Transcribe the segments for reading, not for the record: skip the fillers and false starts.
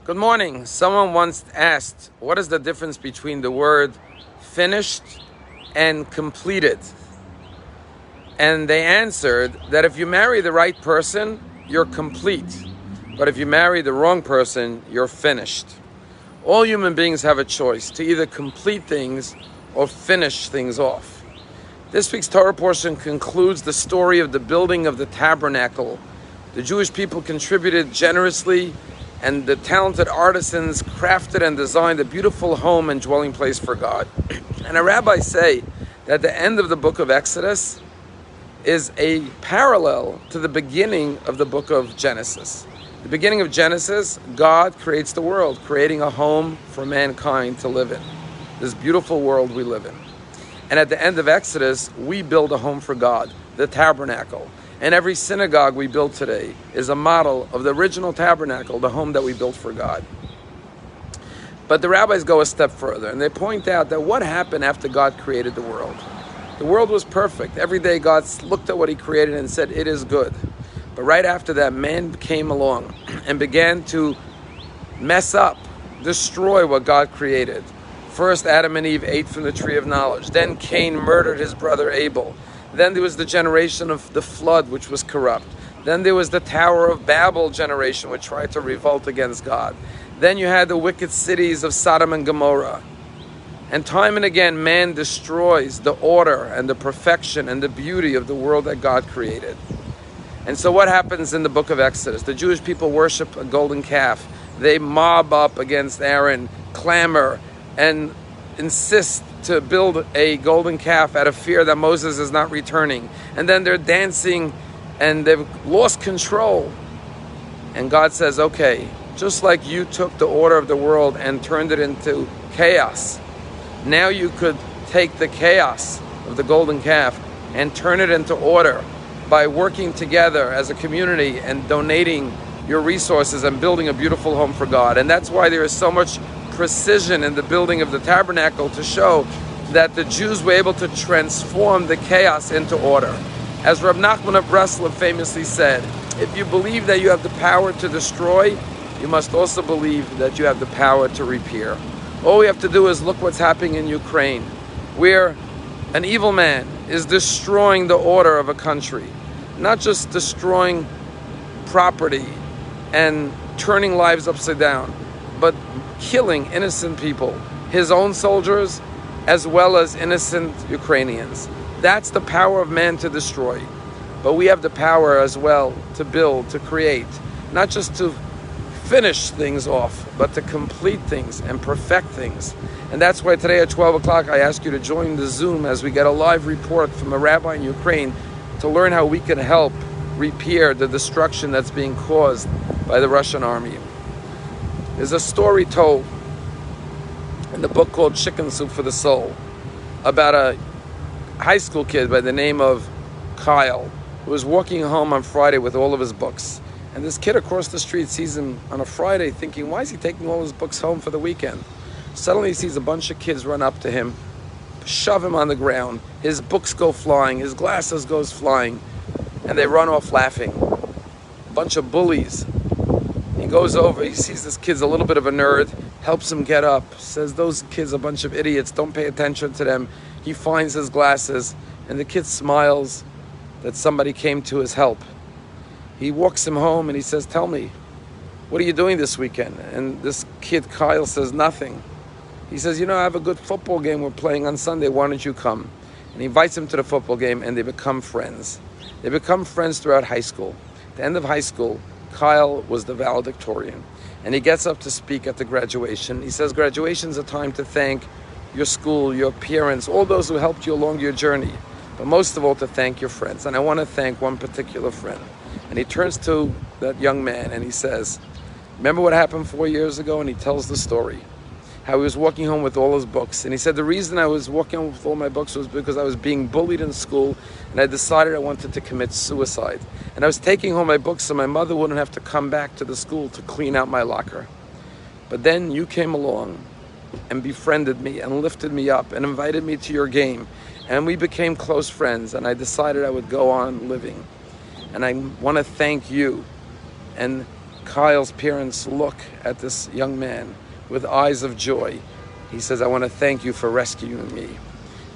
Good morning. Someone once asked, what is the difference between the word finished and completed? And they answered that if you marry the right person, you're complete. But if you marry the wrong person, you're finished. All human beings have a choice to either complete things or finish things off. This week's Torah portion concludes the story of the building of the tabernacle. The Jewish people contributed generously, and the talented artisans crafted and designed a beautiful home and dwelling place for God. And a rabbi say that the end of the book of Exodus is a parallel to the beginning of the book of Genesis. The beginning of Genesis, God creates the world, creating a home for mankind to live in. This beautiful world we live in. And at the end of Exodus, we build a home for God, the tabernacle. And every synagogue we build today is a model of the original tabernacle, the home that we built for God. But the rabbis go a step further, and they point out that what happened after God created the world? The world was perfect. Every day God looked at what he created and said, it is good. But right after that, man came along and began to mess up, destroy what God created. First, Adam and Eve ate from the tree of knowledge. Then Cain murdered his brother Abel. Then there was the generation of the flood, which was corrupt. Then there was the Tower of Babel generation, which tried to revolt against God. Then you had the wicked cities of Sodom and Gomorrah. And time and again, man destroys the order and the perfection and the beauty of the world that God created. And so what happens in the book of Exodus? The Jewish people worship a golden calf. They mob up against Aaron, clamor, and insist to build a golden calf out of fear that Moses is not returning. And then they're dancing and they've lost control. And God says, okay, just like you took the order of the world and turned it into chaos, now you could take the chaos of the golden calf and turn it into order by working together as a community and donating your resources and building a beautiful home for God. And that's why there is so much precision in the building of the tabernacle, to show that the Jews were able to transform the chaos into order. As Rabbi Nachman of Breslov famously said, if you believe that you have the power to destroy, you must also believe that you have the power to repair. All we have to do is look what's happening in Ukraine, where an evil man is destroying the order of a country, not just destroying property and turning lives upside down, but killing innocent people, his own soldiers, as well as innocent Ukrainians. That's the power of man to destroy. But we have the power as well to build, to create, not just to finish things off, but to complete things and perfect things. And that's why today at 12 o'clock, I ask you to join the Zoom as we get a live report from a rabbi in Ukraine to learn how we can help repair the destruction that's being caused by the Russian army. There's a story told in the book called Chicken Soup for the Soul about a high school kid by the name of Kyle, who was walking home on Friday with all of his books. And this kid across the street sees him on a Friday thinking, why is he taking all his books home for the weekend? Suddenly he sees a bunch of kids run up to him, shove him on the ground. His books go flying, his glasses goes flying, and they run off laughing. A bunch of bullies. He goes over, he sees this kid's a little bit of a nerd, helps him get up, says those kids are a bunch of idiots, don't pay attention to them. He finds his glasses, and the kid smiles that somebody came to his help. He walks him home and he says, tell me, what are you doing this weekend? And this kid, Kyle, says nothing. He says, I have a good football game we're playing on Sunday, why don't you come? And he invites him to the football game, and they become friends. They become friends throughout high school. At the end of high school, Kyle was the valedictorian, and he gets up to speak at the graduation. He says, graduation's a time to thank your school, your parents, all those who helped you along your journey, but most of all to thank your friends. And I want to thank one particular friend. And he turns to that young man and he says, remember what happened 4 years ago? And he tells the story, how he was walking home with all his books. And he said, the reason I was walking home with all my books was because I was being bullied in school, and I decided I wanted to commit suicide. And I was taking home my books so my mother wouldn't have to come back to the school to clean out my locker. But then you came along and befriended me and lifted me up and invited me to your game. And we became close friends, and I decided I would go on living. And I want to thank you. And Kyle's parents look at this young man with eyes of joy. He says, I want to thank you for rescuing me.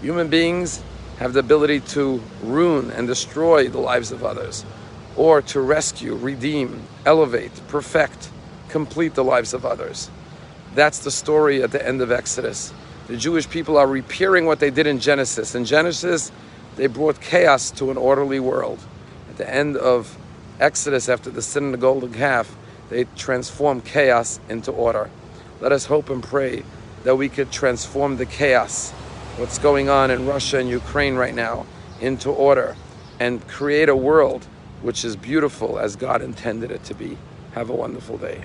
Human beings have the ability to ruin and destroy the lives of others, or to rescue, redeem, elevate, perfect, complete the lives of others. That's the story at the end of Exodus. The Jewish people are repairing what they did in Genesis. In Genesis, they brought chaos to an orderly world. At the end of Exodus, after the sin of the golden calf, they transformed chaos into order. Let us hope and pray that we could transform the chaos, what's going on in Russia and Ukraine right now, into order and create a world which is beautiful as God intended it to be. Have a wonderful day.